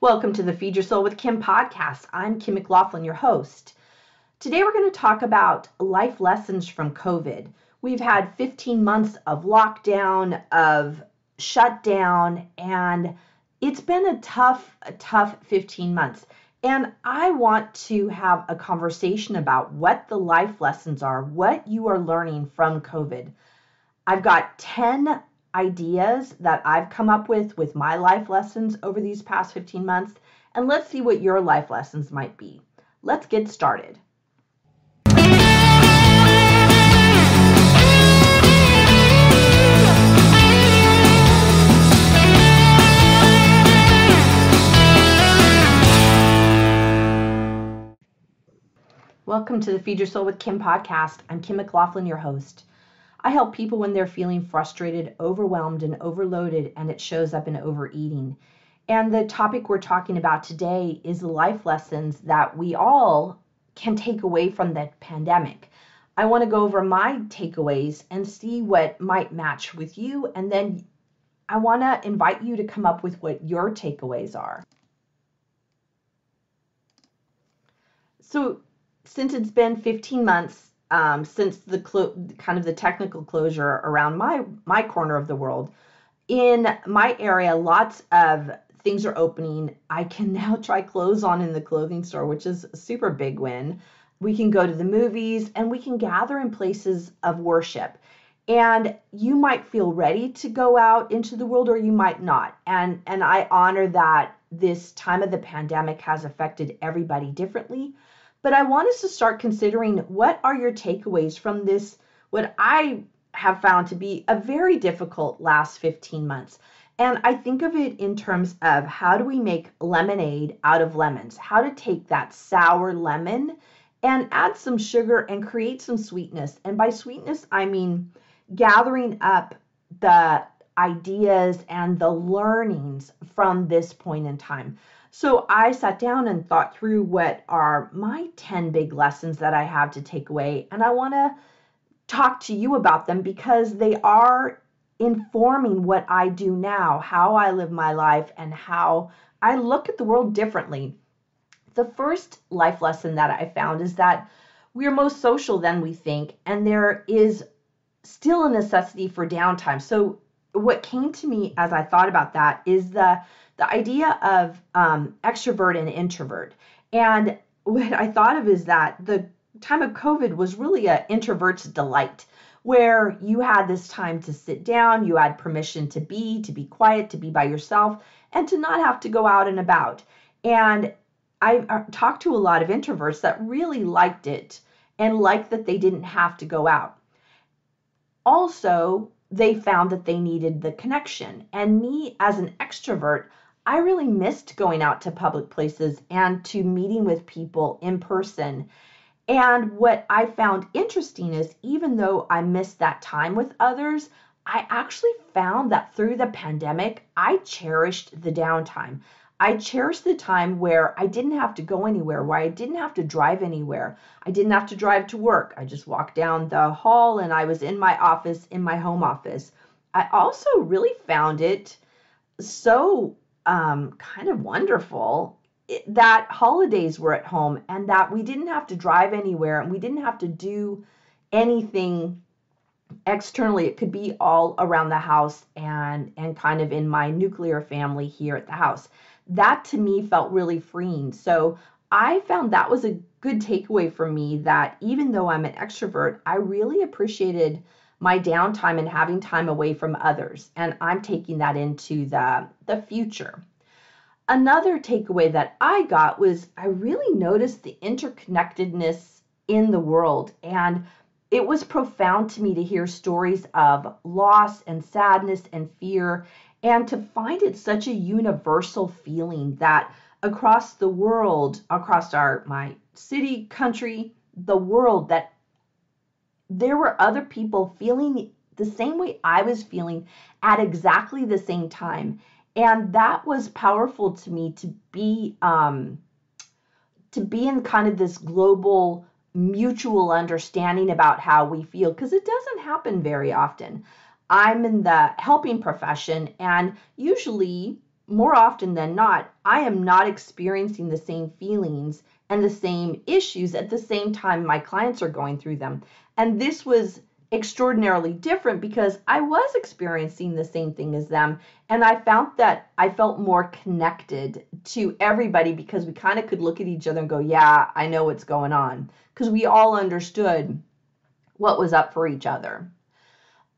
Welcome to the Feed Your Soul with Kim podcast. I'm Kim McLaughlin, your host. Today we're going to talk about life lessons from COVID. We've had 15 months of lockdown, of shutdown, and it's been a tough 15 months. And I want to have a conversation about what the life lessons are, what you are learning from COVID. I've got 10 ideas that I've come up with my life lessons over these past 15 months, and let's see what your life lessons might be. Let's get started. Welcome to the Feed Your Soul with Kim podcast. I'm Kim McLaughlin, your host. I help people when they're feeling frustrated, overwhelmed, and overloaded, and it shows up in overeating. And the topic we're talking about today is the life lessons that we all can take away from the pandemic. I want to go over my takeaways and see what might match with you, and then I want to invite you to come up with what your takeaways are. So, since it's been 15 months since the kind of the technical closure around my corner of the world, in my area, lots of things are opening. I can now try clothes on in the clothing store, which is a super big win. We can go to the movies and we can gather in places of worship. And you might feel ready to go out into the world or you might not. And I honor that this time of the pandemic has affected everybody differently. But I want us to start considering what are your takeaways from this, what I have found to be a very difficult last 15 months. And I think of it in terms of how do we make lemonade out of lemons, how to take that sour lemon and add some sugar and create some sweetness. And by sweetness, I mean gathering up the ideas and the learnings from this point in time. So I sat down and thought through what are my 10 big lessons that I have to take away. And I want to talk to you about them because they are informing what I do now, how I live my life, and how I look at the world differently. The first life lesson that I found is that we are most social than we think, and there is still a necessity for downtime. So what came to me as I thought about that is the idea of extrovert and introvert. And what I thought of is that the time of COVID was really an introvert's delight, where you had this time to sit down, you had permission to be quiet, to be by yourself, and to not have to go out and about. And I talked to a lot of introverts that really liked it and liked that they didn't have to go out. Also, they found that they needed the connection. And me as an extrovert, I really missed going out to public places and to meeting with people in person. And what I found interesting is even though I missed that time with others, I actually found that through the pandemic, I cherished the downtime. I cherished the time where I didn't have to go anywhere, where I didn't have to drive anywhere. I didn't have to drive to work. I just walked down the hall and I was in my office, in my home office. I also really found it so kind of wonderful that holidays were at home and that we didn't have to drive anywhere and we didn't have to do anything externally. It could be all around the house and kind of in my nuclear family here at the house. That to me felt really freeing. So I found that was a good takeaway for me, that even though I'm an extrovert, I really appreciated my downtime and having time away from others. And I'm taking that into the future. Another takeaway that I got was I really noticed the interconnectedness in the world. And it was profound to me to hear stories of loss and sadness and fear, and to find it such a universal feeling that across the world, across my city, country, the world, that there were other people feeling the same way I was feeling at exactly the same time. And that was powerful to me to be in kind of this global mutual understanding about how we feel, because it doesn't happen very often. I'm in the helping profession, and usually more often than not, I am not experiencing the same feelings and the same issues at the same time my clients are going through them. And this was extraordinarily different because I was experiencing the same thing as them. And I found that I felt more connected to everybody because we kind of could look at each other and go, yeah, I know what's going on. Because we all understood what was up for each other.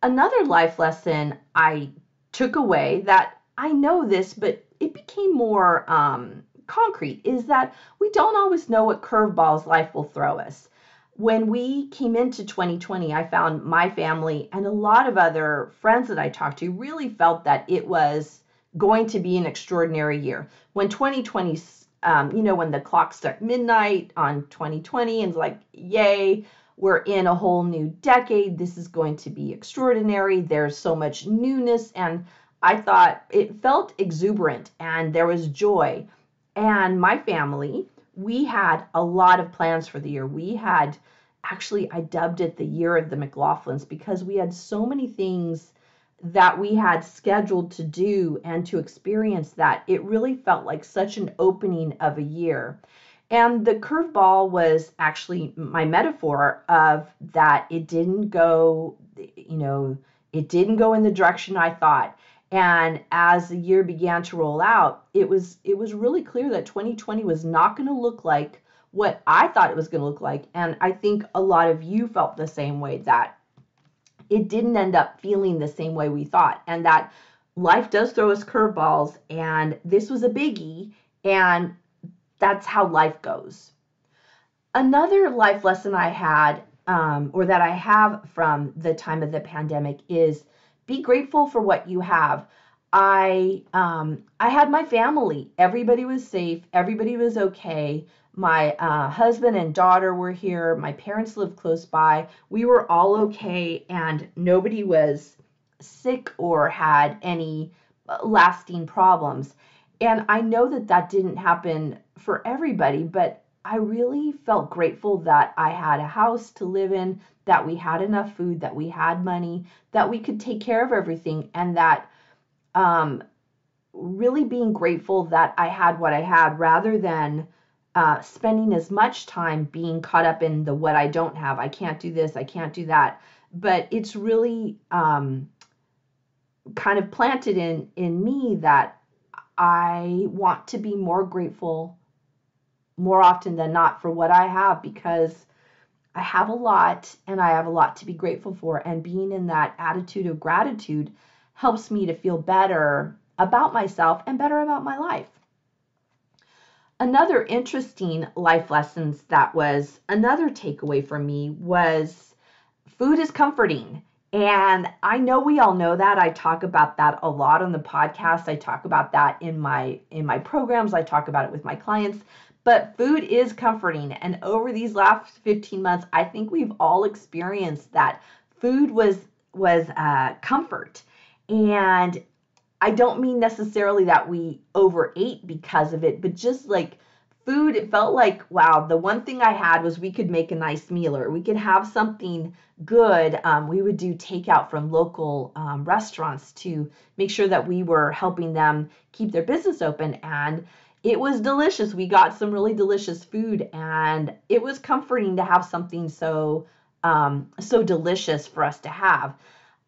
Another life lesson I took away, that I know this, but it became more concrete, is that we don't always know what curveballs life will throw us. When we came into 2020, I found my family and a lot of other friends that I talked to really felt that it was going to be an extraordinary year. When 2020, when the clock struck midnight on 2020 and it's like, yay, we're in a whole new decade. This is going to be extraordinary. There's so much newness. And I thought it felt exuberant and there was joy. And my family, we had a lot of plans for the year. We had, actually, I dubbed it the year of the McLaughlins because we had so many things that we had scheduled to do and to experience that it really felt like such an opening of a year. And the curveball was actually my metaphor of that it didn't go, it didn't go in the direction I thought. And as the year began to roll out, it was really clear that 2020 was not going to look like what I thought it was going to look like. And I think a lot of you felt the same way, that it didn't end up feeling the same way we thought, and that life does throw us curveballs, and this was a biggie, and that's how life goes. Another life lesson I had, or that I have from the time of the pandemic, is be grateful for what you have. I had my family. Everybody was safe. Everybody was okay. My husband and daughter were here. My parents lived close by. We were all okay, and nobody was sick or had any lasting problems. And I know that that didn't happen for everybody, but I really felt grateful that I had a house to live in, that we had enough food, that we had money, that we could take care of everything, and that really being grateful that I had what I had, rather than spending as much time being caught up in the what I don't have. I can't do this, I can't do that. But it's really kind of planted in me that I want to be more grateful more often than not for what I have, because I have a lot and I have a lot to be grateful for. And being in that attitude of gratitude helps me to feel better about myself and better about my life. Another interesting life lessons that was another takeaway for me was food is comforting. And I know we all know that. I talk about that a lot on the podcast. I talk about that in my programs. I talk about it with my clients. But food is comforting. And over these last 15 months, I think we've all experienced that food was comfort. And I don't mean necessarily that we overate because of it, but just like food, it felt like, wow, the one thing I had was we could make a nice meal, or we could have something good. We would do takeout from local restaurants to make sure that we were helping them keep their business open. And it was delicious. We got some really delicious food, and it was comforting to have something so delicious for us to have.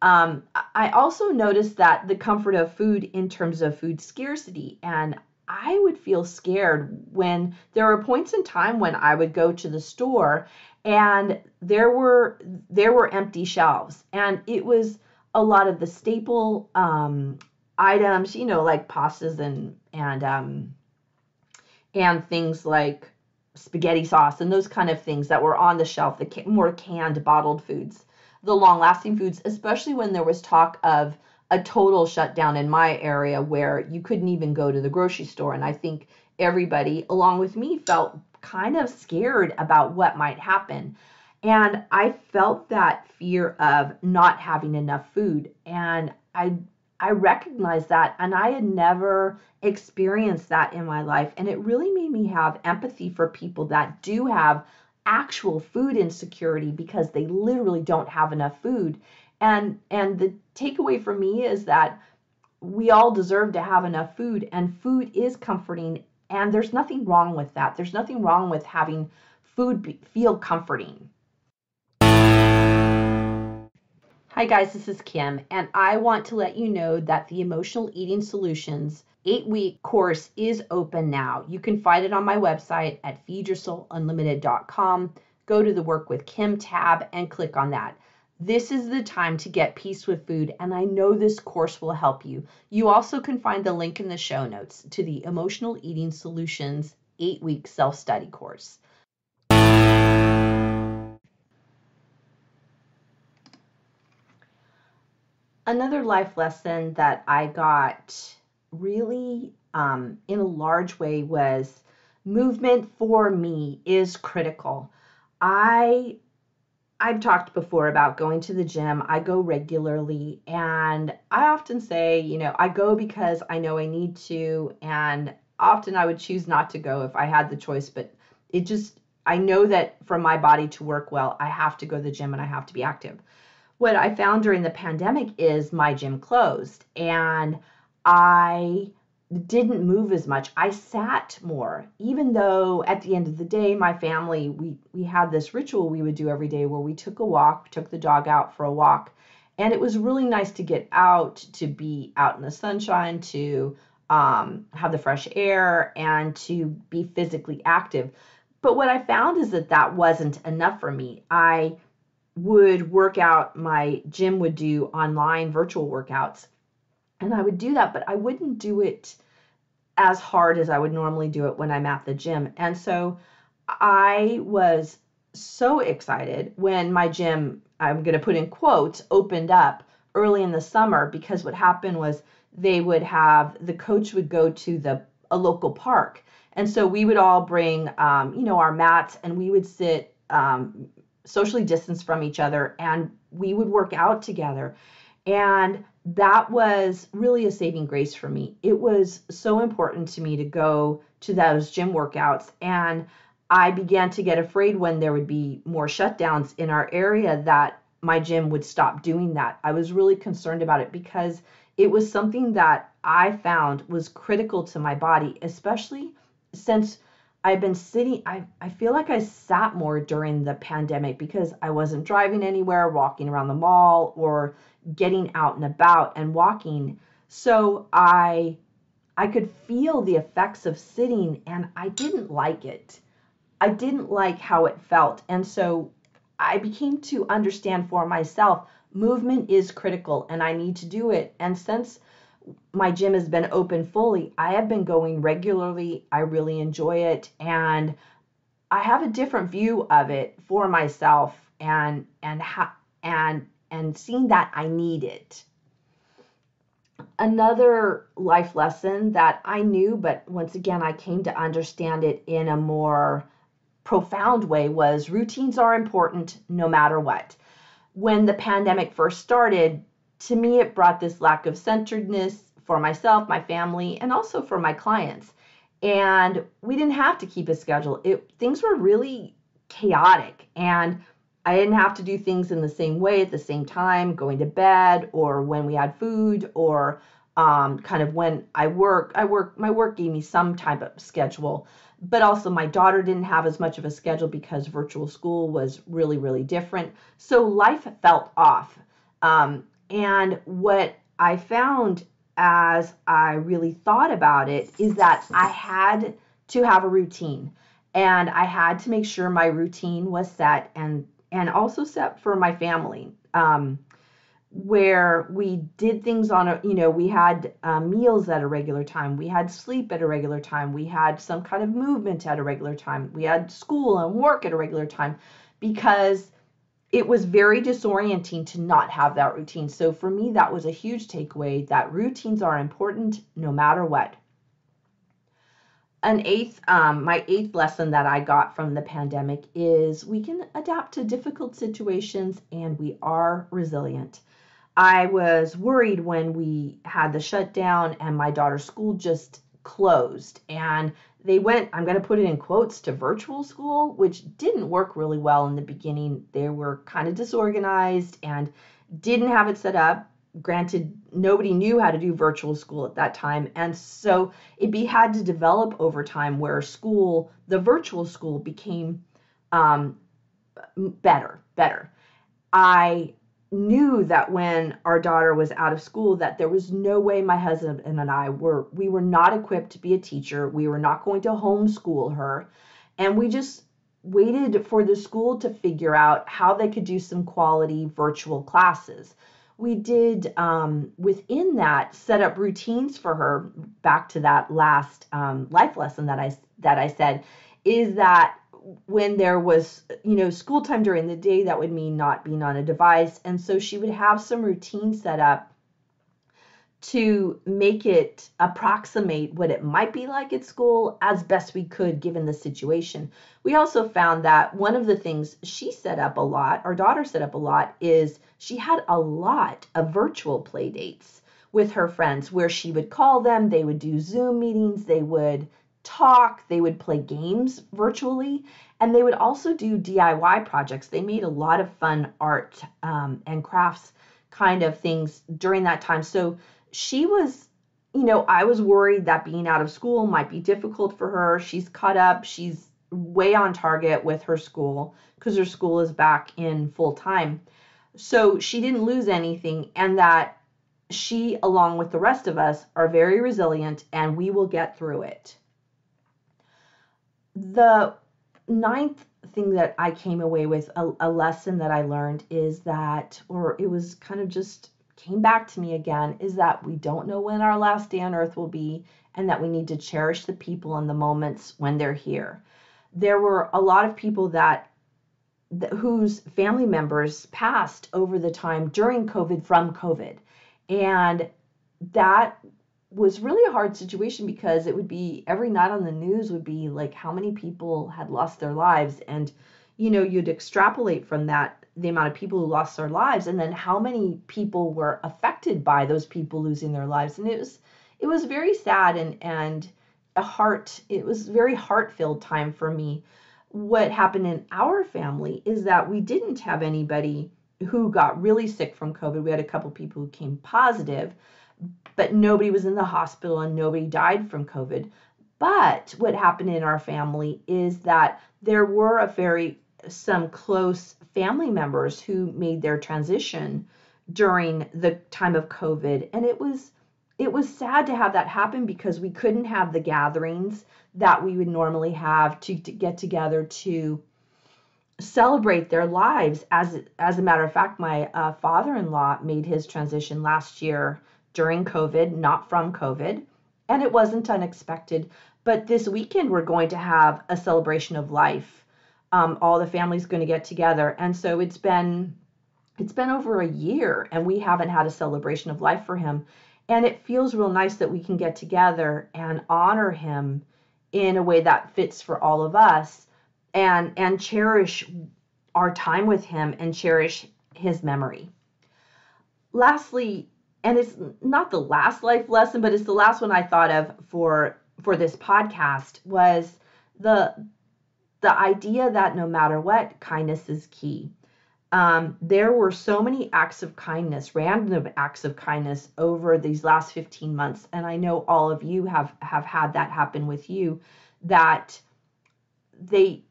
I also noticed that the comfort of food in terms of food scarcity, and I would feel scared when there were points in time when I would go to the store and there were empty shelves, and it was a lot of the staple items, like pastas and things like spaghetti sauce and those kind of things that were on the shelf, the more canned, bottled foods, the long-lasting foods, especially when there was talk of a total shutdown in my area where you couldn't even go to the grocery store. And I think everybody, along with me, felt kind of scared about what might happen. And I felt that fear of not having enough food. And I recognized that, and I had never experienced that in my life. And it really made me have empathy for people that do have actual food insecurity because they literally don't have enough food. And the takeaway for me is that we all deserve to have enough food, and food is comforting, and there's nothing wrong with that. There's nothing wrong with having feel comforting. Hi guys, this is Kim, and I want to let you know that the Emotional Eating Solutions 8-week course is open now. You can find it on my website at feedyoursoulunlimited.com. Go to the Work with Kim tab and click on that. This is the time to get peace with food, and I know this course will help you. You also can find the link in the show notes to the Emotional Eating Solutions 8-week self-study course. Another life lesson that I got really in a large way was movement for me is critical. I've talked before about going to the gym. I go regularly, and I often say, I go because I know I need to, and often I would choose not to go if I had the choice, but I know that for my body to work well, I have to go to the gym and I have to be active. What I found during the pandemic is my gym closed, and I didn't move as much. I sat more, even though at the end of the day, my family, we had this ritual we would do every day where we took a walk, took the dog out for a walk. And it was really nice to get out, to be out in the sunshine, to have the fresh air, and to be physically active. But what I found is that that wasn't enough for me. I would work out, my gym would do online virtual workouts, and I would do that, but I wouldn't do it as hard as I would normally do it when I'm at the gym. And so I was so excited when my gym, I'm going to put in quotes, opened up early in the summer, because what happened was the coach would go to a local park. And so we would all bring, our mats, and we would sit socially distanced from each other, and we would work out together. And that was really a saving grace for me. It was so important to me to go to those gym workouts, and I began to get afraid when there would be more shutdowns in our area that my gym would stop doing that. I was really concerned about it because it was something that I found was critical to my body, especially since I've been sitting, I feel like I sat more during the pandemic because I wasn't driving anywhere, walking around the mall, or getting out and about and walking. So I could feel the effects of sitting, and I didn't like it. I didn't like how it felt. And so I became to understand for myself, movement is critical and I need to do it. And since my gym has been open fully, I have been going regularly. I really enjoy it, and I have a different view of it for myself, and seeing that I need it. Another life lesson that I knew, but once again I came to understand it in a more profound way, was routines are important no matter what. When the pandemic first started, to me, it brought this lack of centeredness for myself, my family, and also for my clients. And we didn't have to keep a schedule. Things were really chaotic, and I didn't have to do things in the same way at the same time, going to bed, or when we had food, or kind of when I work. My work gave me some type of schedule, but also my daughter didn't have as much of a schedule because virtual school was really, really different. So life felt off. And what I found as I really thought about it is that I had to have a routine, and I had to make sure my routine was set, and also set for my family, where we did things we had meals at a regular time, we had sleep at a regular time, we had some kind of movement at a regular time, we had school and work at a regular time, because it was very disorienting to not have that routine. So for me, that was a huge takeaway, that routines are important no matter what. My eighth lesson that I got from the pandemic is we can adapt to difficult situations, and we are resilient. I was worried when we had the shutdown and my daughter's school just closed, and they went, I'm going to put it in quotes, to virtual school, which didn't work really well in the beginning. They were kind of disorganized and didn't have it set up Granted, nobody knew how to do virtual school at that time. And so had to develop over time where the virtual school became um, better. I knew that when our daughter was out of school that there was no way my husband and we were not equipped to be a teacher. We were not going to homeschool her. And we just waited for the school to figure out how they could do some quality virtual classes. We did, within that, set up routines for her. Back to that last life lesson that I said, is that when there was, school time during the day, that would mean not being on a device. And so she would have some routine set up to make it approximate what it might be like at school as best we could given the situation. We also found that one of the things our daughter set up a lot, is she had a lot of virtual play dates with her friends where she would call them, they would do Zoom meetings, they would talk, they would play games virtually, and they would also do DIY projects. They made a lot of fun art and crafts kind of things during that time. So she was, I was worried that being out of school might be difficult for her. She's caught up. She's way on target with her school because her school is back in full time. So she didn't lose anything, and that she, along with the rest of us, are very resilient and we will get through it. The ninth thing that I came away with, a lesson that I learned, is that, or it was kind of just came back to me again, is that we don't know when our last day on earth will be, and that we need to cherish the people and the moments when they're here. There were a lot of people whose family members passed over the time during COVID from COVID. And that was really a hard situation because it would be every night on the news would be like how many people had lost their lives. And, you'd extrapolate from that the amount of people who lost their lives, and then how many people were affected by those people losing their lives. And it was very sad and it was very heart-filled time for me. What happened in our family is that we didn't have anybody who got really sick from COVID. We had a couple people who came positive, but nobody was in the hospital and nobody died from COVID. But what happened in our family is that there were some close family members who made their transition during the time of COVID. And it was sad to have that happen because we couldn't have the gatherings that we would normally have to get together to celebrate their lives. As a matter of fact, my father-in-law made his transition last year during COVID, not from COVID, and it wasn't unexpected. But this weekend, we're going to have a celebration of life. All the family's going to get together. And so it's been over a year and we haven't had a celebration of life for him. And it feels real nice that we can get together and honor him in a way that fits for all of us, and cherish our time with him and cherish his memory. Lastly, and it's not the last life lesson, but it's the last one I thought of for this podcast, was the idea that no matter what, kindness is key. There were so many acts of kindness, random acts of kindness over these last 15 months. And I know all of you have had that happen with you, that they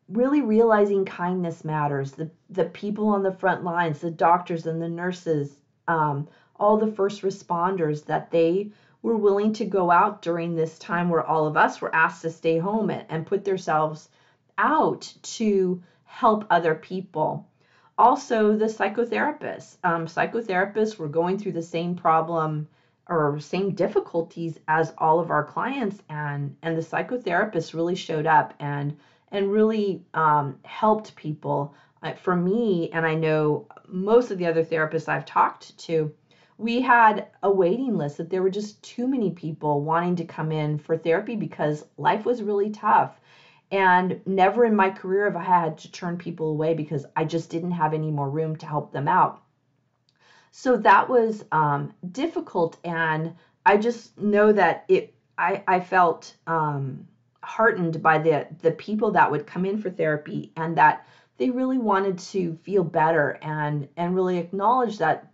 really realizing kindness matters. The people on the front lines, the doctors and the nurses, all the first responders, that they were willing to go out during this time where all of us were asked to stay home and put themselves out to help other people. Also, the psychotherapists. Psychotherapists were going through the same problem or same difficulties as all of our clients, and the psychotherapists really showed up and really helped people. For me, and I know most of the other therapists I've talked to, we had a waiting list, that there were just too many people wanting to come in for therapy because life was really tough. And never in my career have I had to turn people away because I just didn't have any more room to help them out. So that was difficult, and I just know that I felt heartened by the people that would come in for therapy, and that they really wanted to feel better and really acknowledge that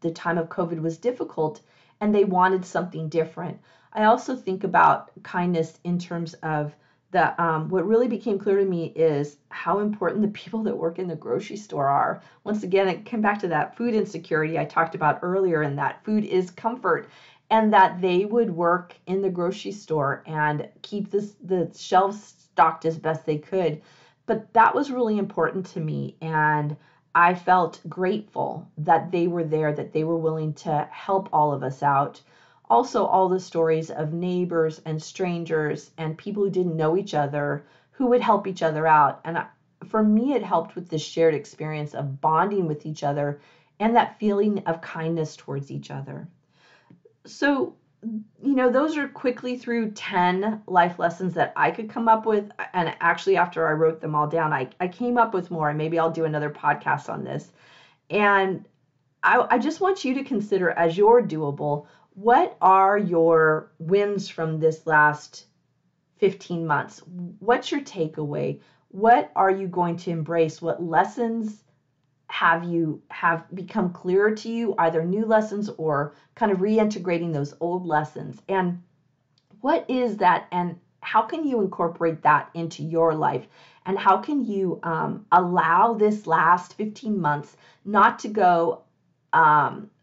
the time of COVID was difficult and they wanted something different. I also think about kindness in terms of the what really became clear to me is how important the people that work in the grocery store are. Once again, it came back to that food insecurity I talked about earlier, and that food is comfort, and that they would work in the grocery store and keep the shelves stocked as best they could. But that was really important to me, and I felt grateful that they were there, that they were willing to help all of us out. Also, all the stories of neighbors and strangers and people who didn't know each other who would help each other out. And for me, it helped with the shared experience of bonding with each other and that feeling of kindness towards each other. So, those are quickly through 10 life lessons that I could come up with. And actually, after I wrote them all down, I came up with more, and maybe I'll do another podcast on this. And I just want you to consider, as you're doable, what are your wins from this last 15 months? What's your takeaway? What are you going to embrace? What lessons have become clearer to you, either new lessons or kind of reintegrating those old lessons? And what is that, and how can you incorporate that into your life? And how can you allow this last 15 months not to go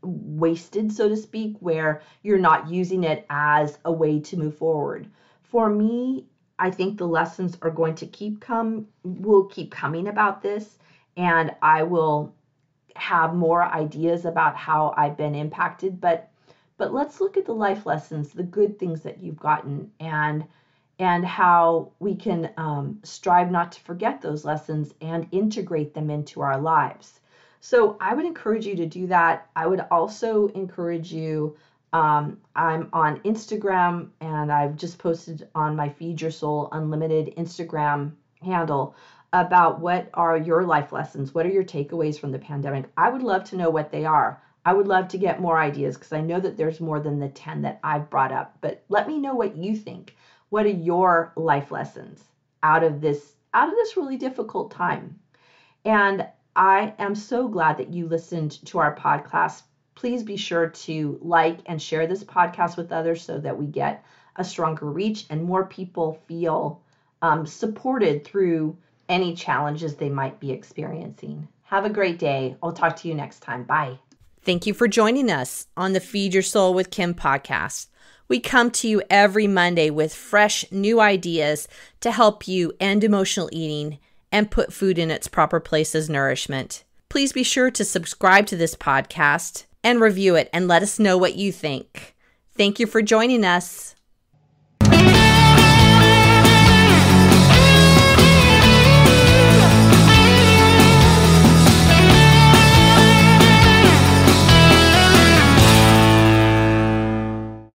wasted, so to speak, where you're not using it as a way to move forward? For me, I think the lessons are going to will keep coming about this, and I will have more ideas about how I've been impacted. But let's look at the life lessons, the good things that you've gotten, and how we can strive not to forget those lessons and integrate them into our lives. So I would encourage you to do that. I would also encourage you, I'm on Instagram, and I've just posted on my Feed Your Soul Unlimited Instagram handle about what are your life lessons, what are your takeaways from the pandemic. I would love to know what they are. I would love to get more ideas, because I know that there's more than the 10 that I've brought up. But let me know what you think. What are your life lessons out of this really difficult time? And I am so glad that you listened to our podcast. Please be sure to like and share this podcast with others so that we get a stronger reach and more people feel supported through any challenges they might be experiencing. Have a great day. I'll talk to you next time. Bye. Thank you for joining us on the Feed Your Soul with Kim podcast. We come to you every Monday with fresh new ideas to help you end emotional eating and put food in its proper place as nourishment. Please be sure to subscribe to this podcast and review it and let us know what you think. Thank you for joining us.